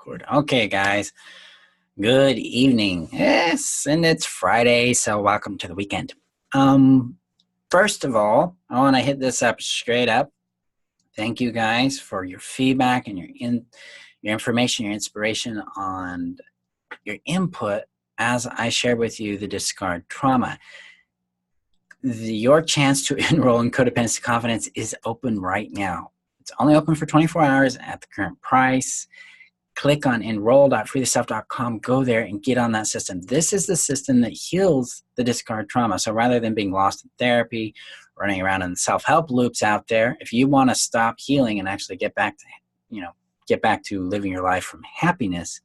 record. Okay, guys. Good evening. Yes, and it's Friday, so welcome to the weekend. First of all, I want to hit this up straight up. Thank you guys for your feedback and your information, your inspiration on your input as I shared with you the discard trauma. Your chance to enroll in Codependency Confidence is open right now. It's only open for 24 hours at the current price. Click on enroll.freetheself.com, go there and get on that system. This is the system that heals the discard trauma. So rather than being lost in therapy, running around in self-help loops out there, if you want to stop healing and actually get back to living your life from happiness,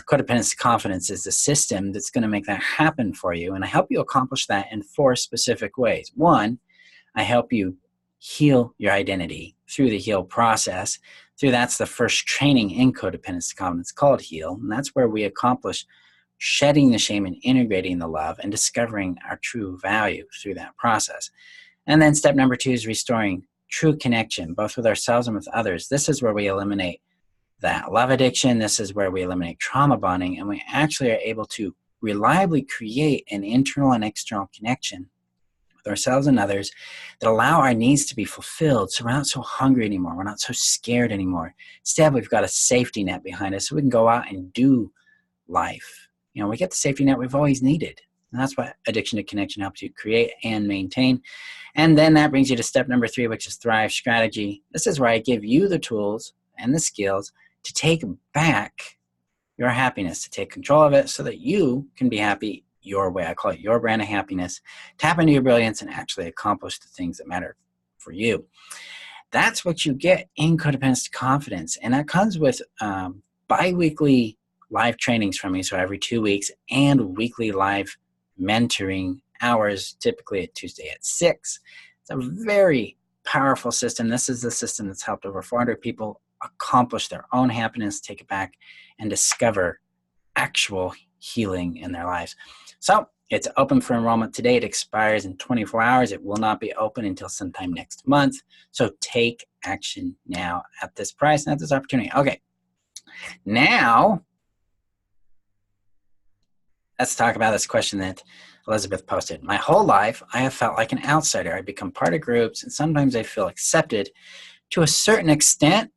Codependency Confidence is the system that's going to make that happen for you. And I help you accomplish that in 4 specific ways. 1, I help you heal your identity through the heal process. That's the first training in Codependency Confidence called Heal. And that's where we accomplish shedding the shame and integrating the love and discovering our true value through that process. And then step number 2 is restoring true connection, both with ourselves and with others. This is where we eliminate that love addiction. This is where we eliminate trauma bonding, and we actually are able to reliably create an internal and external connection with ourselves and others that allow our needs to be fulfilled, so we're not so hungry anymore, we're not so scared anymore. Instead, we've got a safety net behind us so we can go out and do life. We get the safety net we've always needed. And that's what addiction to connection helps you create and maintain. And then that brings you to step number 3, which is Thrive Strategy. This is where I give you the tools and the skills to take back your happiness, to take control of it so that you can be happy your way. I call it your brand of happiness. Tap into your brilliance and actually accomplish the things that matter for you. That's what you get in Codependency Confidence. And that comes with bi-weekly live trainings from me, so every 2 weeks, and weekly live mentoring hours, typically at Tuesday at 6. It's a very powerful system. This is the system that's helped over 400 people accomplish their own happiness, take it back, and discover actual healing in their lives. So it's open for enrollment today. It expires in 24 hours. It will not be open until sometime next month. So take action now at this price and at this opportunity. Okay, now let's talk about this question that Elizabeth posted. My whole life, I have felt like an outsider. I become part of groups, and sometimes I feel accepted to a certain extent,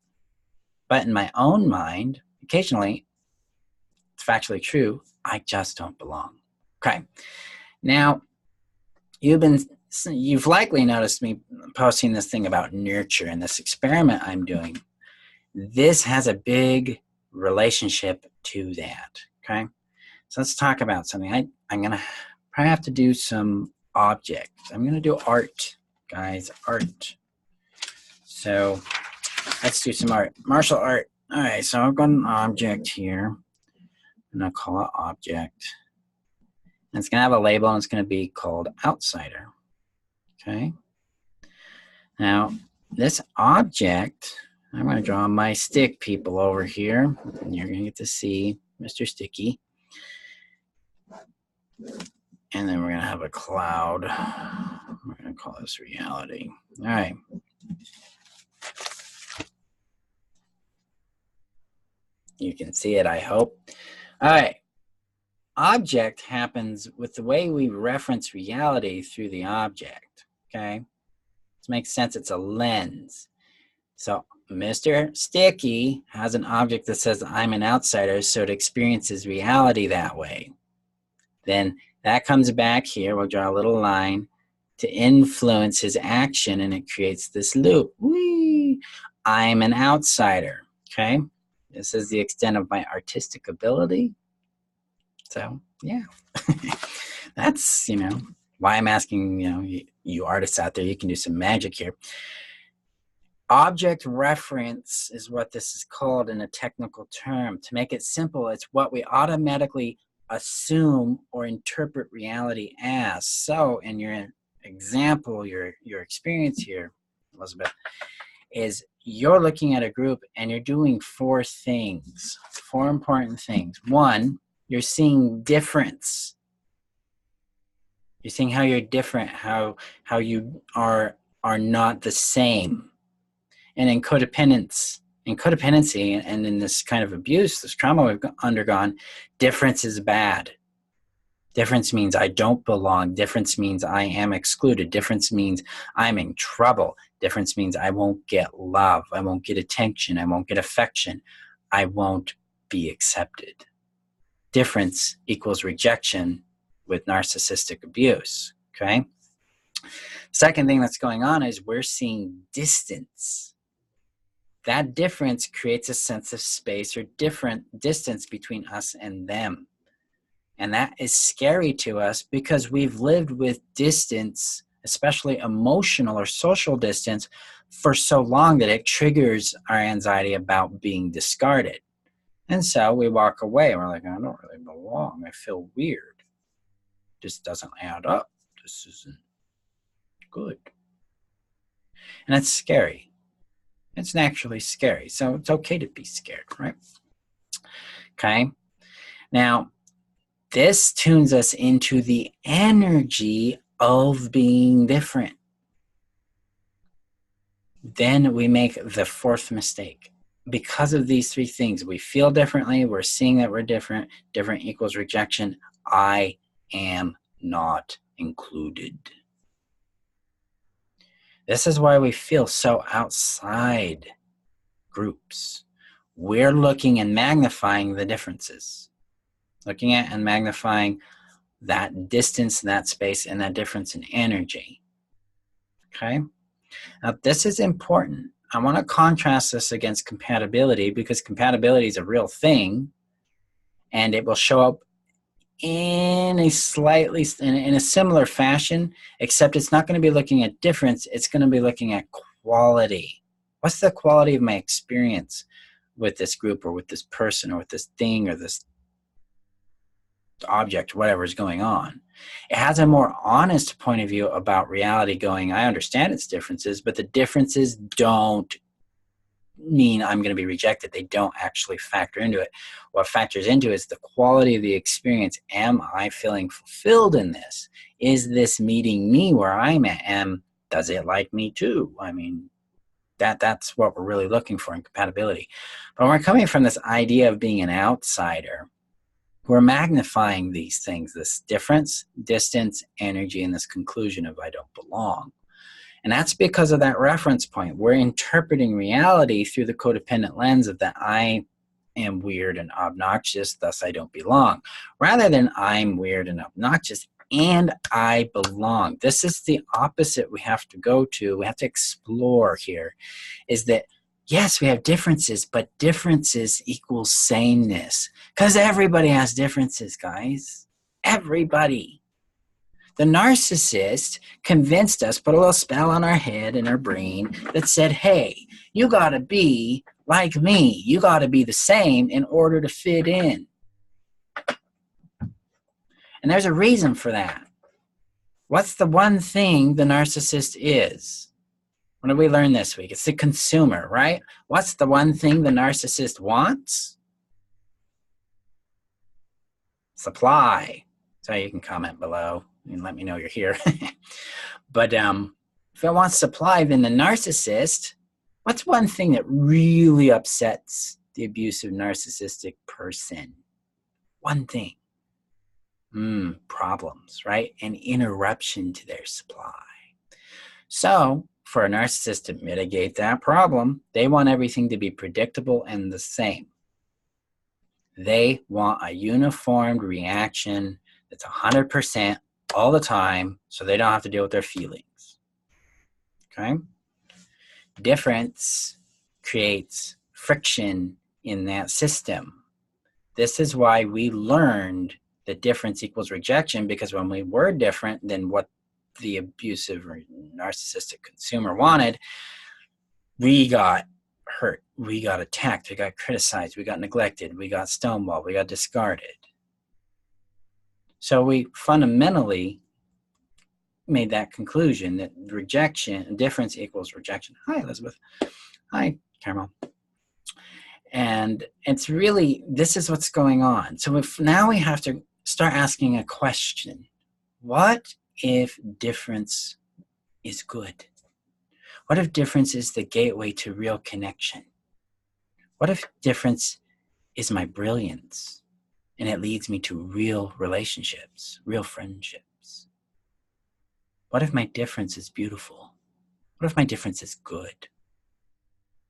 but in my own mind, occasionally, it's factually true, I just don't belong. Okay. Now, you've likely noticed me posting this thing about nurture and this experiment I'm doing. This has a big relationship to that. Okay. So let's talk about something. I'm going to probably have to do some objects. I'm going to do art, guys, art. So let's do some art. Martial art. All right, so I've got an object here. I'm going to call it object. And it's going to have a label, and it's going to be called outsider. Okay. Now, this object, I'm going to draw my stick people over here. And you're going to get to see Mr. Sticky. And then we're going to have a cloud. We're going to call this reality. All right. You can see it, I hope. All right. Object happens with the way we reference reality through the object. Okay. This makes sense. It's a lens. So Mr. Sticky has an object that says I'm an outsider, so it experiences reality that way. Then that comes back here. We'll draw a little line to influence his action, and it creates this loop. Whee! I'm an outsider. Okay. This is the extent of my artistic ability. So, yeah. That's, why I'm asking, you artists out there, you can do some magic here. Object reference is what this is called in a technical term. To make it simple, it's what we automatically assume or interpret reality as. So, in your example, your experience here, Elizabeth, is you're looking at a group and you're doing 4 things, 4 important things. 1, you're seeing difference. You're seeing how you're different, how you are not the same. And in codependence, in codependency and in this kind of abuse, this trauma we've undergone, difference is bad. Difference means I don't belong. Difference means I am excluded. Difference means I'm in trouble. Difference means I won't get love. I won't get attention. I won't get affection. I won't be accepted. Difference equals rejection with narcissistic abuse, okay? Second thing that's going on is we're seeing distance. That difference creates a sense of space or different distance between us and them. And that is scary to us because we've lived with distance, especially emotional or social distance, for so long that it triggers our anxiety about being discarded. And so we walk away. We're like, I don't really belong. I feel weird. This doesn't add up. This isn't good. And it's scary. It's naturally scary. So it's okay to be scared, right? Okay. Now, this tunes us into the energy of being different. Then we make the fourth mistake. Because of these three things, we feel differently, we're seeing that we're different, different equals rejection, I am not included. This is why we feel so outside groups. We're looking and magnifying the differences. Looking at and magnifying that distance, that space, and that difference in energy. Okay? Now, this is important. I want to contrast this against compatibility because compatibility is a real thing and it will show up in a slightly, in a similar fashion, except it's not going to be looking at difference. It's going to be looking at quality. What's the quality of my experience with this group or with this person or with this thing or this object, whatever is going on? It has a more honest point of view about reality going, I understand its differences, but the differences don't mean I'm going to be rejected. They don't actually factor into it. What factors into it is the quality of the experience. Am I feeling fulfilled in this? Is this meeting me where I'm at? And does it like me too? I mean, that's what we're really looking for in compatibility. But when we're coming from this idea of being an outsider, we're magnifying these things, this difference, distance, energy, and this conclusion of I don't belong. And that's because of that reference point. We're interpreting reality through the codependent lens of that I am weird and obnoxious, thus I don't belong, rather than I'm weird and obnoxious and I belong. This is the opposite we have to go to. We have to explore here, is that yes, we have differences, but differences equals sameness. Because everybody has differences, guys. Everybody. The narcissist convinced us, put a little spell on our head and our brain that said, hey, you got to be like me. You got to be the same in order to fit in. And there's a reason for that. What's the one thing the narcissist is? What did we learn this week? It's the consumer, right? What's the one thing the narcissist wants? Supply. So you can comment below and let me know you're here. But if it wants supply, then the narcissist, what's one thing that really upsets the abusive narcissistic person? One thing. Problems, right? An interruption to their supply. So for a narcissist to mitigate that problem, they want everything to be predictable and the same. They want a uniformed reaction that's 100% all the time so they don't have to deal with their feelings. Okay? Difference creates friction in that system. This is why we learned that difference equals rejection, because when we were different than what the abusive or narcissistic consumer wanted, we got hurt, we got attacked, we got criticized, we got neglected, we got stonewalled, we got discarded. So we fundamentally made that conclusion that rejection, difference equals rejection. Hi, Elizabeth. Hi, Caramel. And it's really, this is what's going on. So if now we have to start asking a question. What if difference is good? What if difference is the gateway to real connection? What if difference is my brilliance and it leads me to real relationships, real friendships? What if my difference is beautiful? What if my difference is good?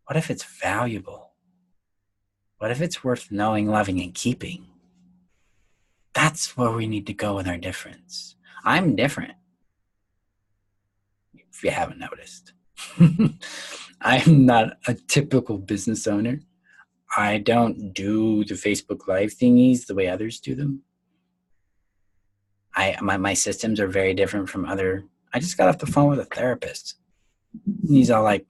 What if it's valuable? What if it's worth knowing, loving, and keeping? That's where we need to go with our difference. I'm different, if you haven't noticed. I'm not a typical business owner. I don't do the Facebook Live thingies the way others do them. My systems are very different from other. I just got off the phone with a therapist. And he's all like,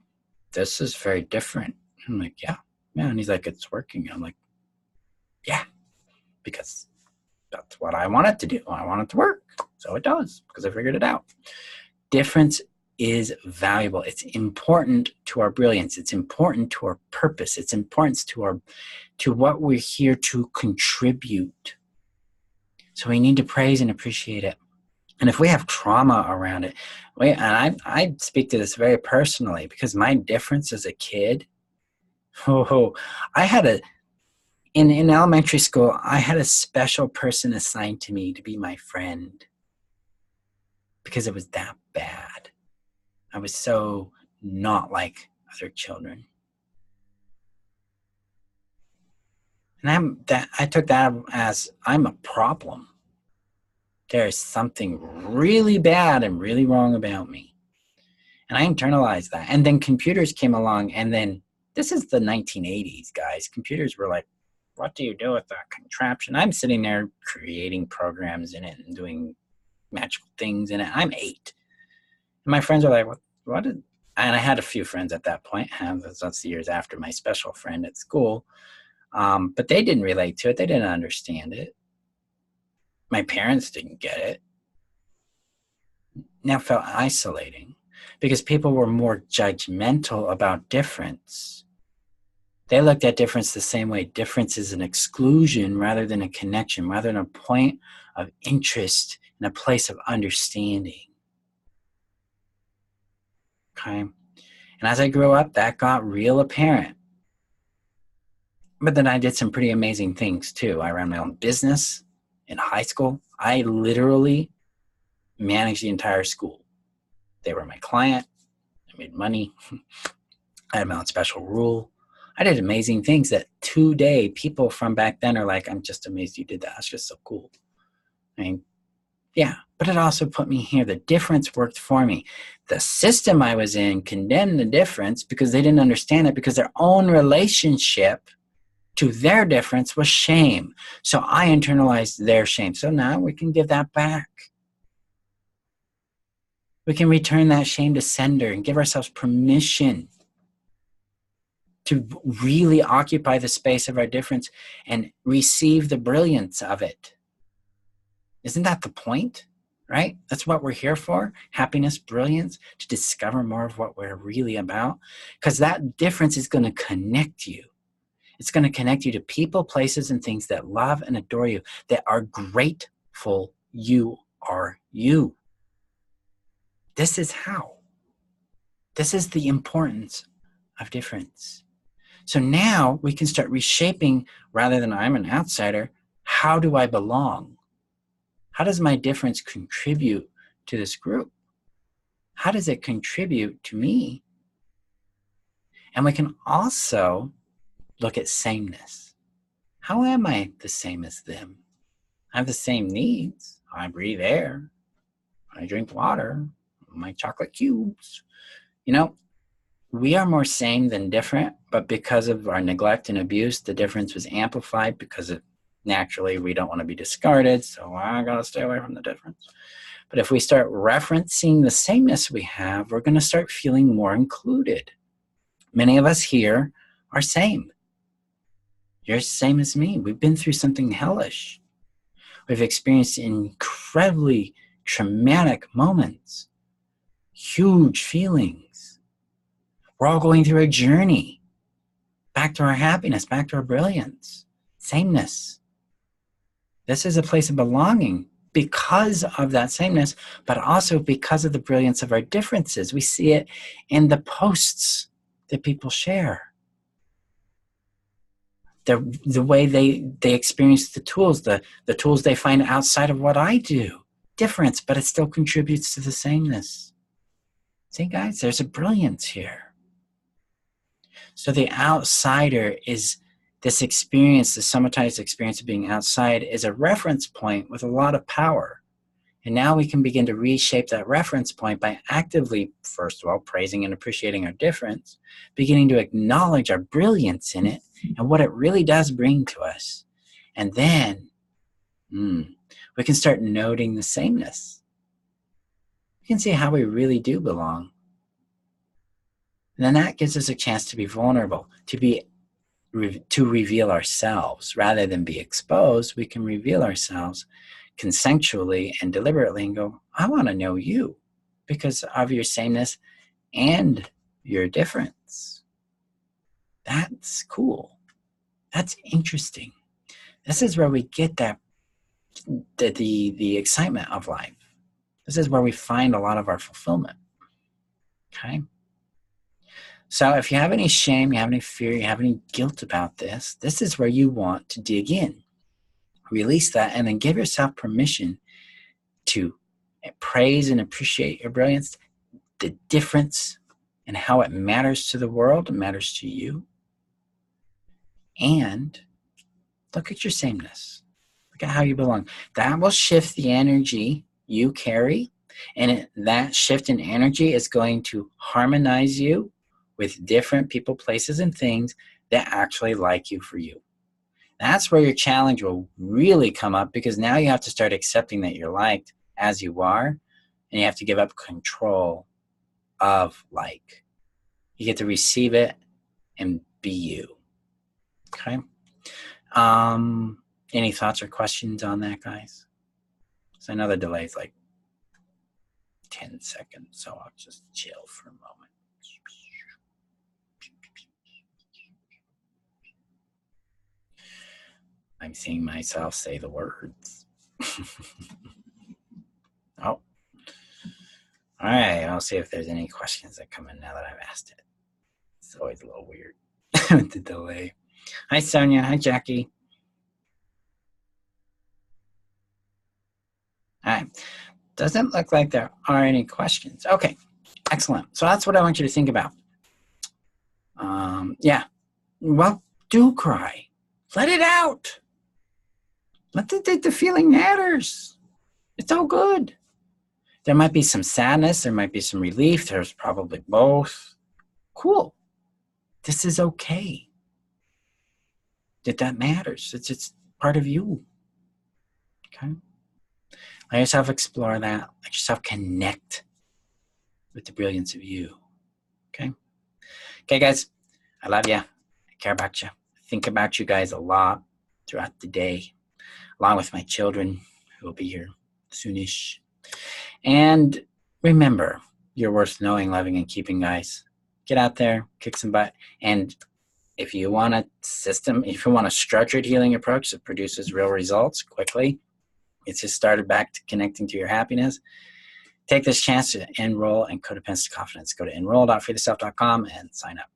this is very different. I'm like, yeah. And he's like, it's working. I'm like, yeah, because that's what I want it to do. I want it to work. So it does, because I figured it out. Difference is valuable. It's important to our brilliance. It's important to our purpose. It's important to what we're here to contribute. So we need to praise and appreciate it. And if we have trauma around it, and I speak to this very personally, because my difference as a kid, I had in elementary school, I had a special person assigned to me to be my friend because it was that bad. I was so not like other children. And I took that as I'm a problem. There's something really bad and really wrong about me. And I internalized that. And then computers came along, and then this is the 1980s, guys. Computers were like, what do you do with that contraption? I'm sitting there creating programs in it and doing magical things in it. I'm 8. And my friends are like, what did, and I had a few friends at that point. That's the years after my special friend at school. But they didn't relate to it. They didn't understand it. My parents didn't get it. Now felt isolating because people were more judgmental about difference. They looked at difference the same way. Difference is an exclusion rather than a connection, rather than a point of interest and a place of understanding. Okay? And as I grew up, that got real apparent. But then I did some pretty amazing things too. I ran my own business in high school. I literally managed the entire school. They were my client. I made money. I had my own special rule. I did amazing things that today people from back then are like, I'm just amazed you did that. It's just so cool. I mean, yeah, but it also put me here. The difference worked for me. The system I was in condemned the difference because they didn't understand it, because their own relationship to their difference was shame. So I internalized their shame. So now we can give that back. We can return that shame to sender and give ourselves permission to really occupy the space of our difference and receive the brilliance of it. Isn't that the point, right? That's what we're here for. Happiness, brilliance, to discover more of what we're really about. Because that difference is going to connect you. It's going to connect you to people, places, and things that love and adore you, that are grateful you are you. This is how. This is the importance of difference. So now we can start reshaping, rather than I'm an outsider, how do I belong? How does my difference contribute to this group? How does it contribute to me? And we can also look at sameness. How am I the same as them? I have the same needs. I breathe air. I drink water. My chocolate cubes. You know, we are more same than different, but because of our neglect and abuse, the difference was amplified because naturally we don't want to be discarded, so I gotta stay away from the difference. But if we start referencing the sameness we have, we're going to start feeling more included. Many of us here are same. You're the same as me. We've been through something hellish. We've experienced incredibly traumatic moments, huge feelings. We're all going through a journey back to our happiness, back to our brilliance, sameness. This is a place of belonging because of that sameness, but also because of the brilliance of our differences. We see it in the posts that people share. the way they experience the tools they find outside of what I do. Difference, but it still contributes to the sameness. See, guys, there's a brilliance here. So the outsider is this experience, the somatized experience of being outside, is a reference point with a lot of power. And now we can begin to reshape that reference point by actively, first of all, praising and appreciating our difference, beginning to acknowledge our brilliance in it and what it really does bring to us. And then we can start noting the sameness. We can see how we really do belong. And then that gives us a chance to be vulnerable, to reveal ourselves. Rather than be exposed, we can reveal ourselves consensually and deliberately and go, I want to know you because of your sameness and your difference. That's cool. That's interesting. This is where we get that the excitement of life. This is where we find a lot of our fulfillment. Okay? So if you have any shame, you have any fear, you have any guilt about this, this is where you want to dig in. Release that and then give yourself permission to praise and appreciate your brilliance, the difference and how it matters to the world, it matters to you. And look at your sameness. Look at how you belong. That will shift the energy you carry, and that shift in energy is going to harmonize you with different people, places, and things that actually like you for you. That's where your challenge will really come up, because now you have to start accepting that you're liked as you are, and you have to give up control of like. You get to receive it and be you. Okay? Any thoughts or questions on that, guys? So I know the delay is like 10 seconds, so I'll just chill for a moment. I'm seeing myself say the words. Oh. All right, I'll see if there's any questions that come in now that I've asked it. It's always a little weird with the delay. Hi, Sonia. Hi, Jackie. All right. Doesn't look like there are any questions. Okay, excellent. So that's what I want you to think about. Yeah, well, do cry. Let it out. Let the feeling matters. It's all good. There might be some sadness. There might be some relief. There's probably both. Cool. This is okay. That matters. It's part of you. Okay? Let yourself explore that. Let yourself connect with the brilliance of you. Okay? Okay, guys. I love you. I care about you. I think about you guys a lot throughout the day, along with my children who will be here soonish. And remember, you're worth knowing, loving, and keeping, guys. Get out there, kick some butt. And if you want a system, if you want a structured healing approach that produces real results quickly, it's just started back to connecting to your happiness, take this chance to enroll in Codependence-to-Confidence. Go to enroll.freetheself.com and sign up.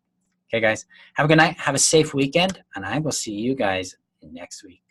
Okay, guys, have a good night. Have a safe weekend, and I will see you guys next week.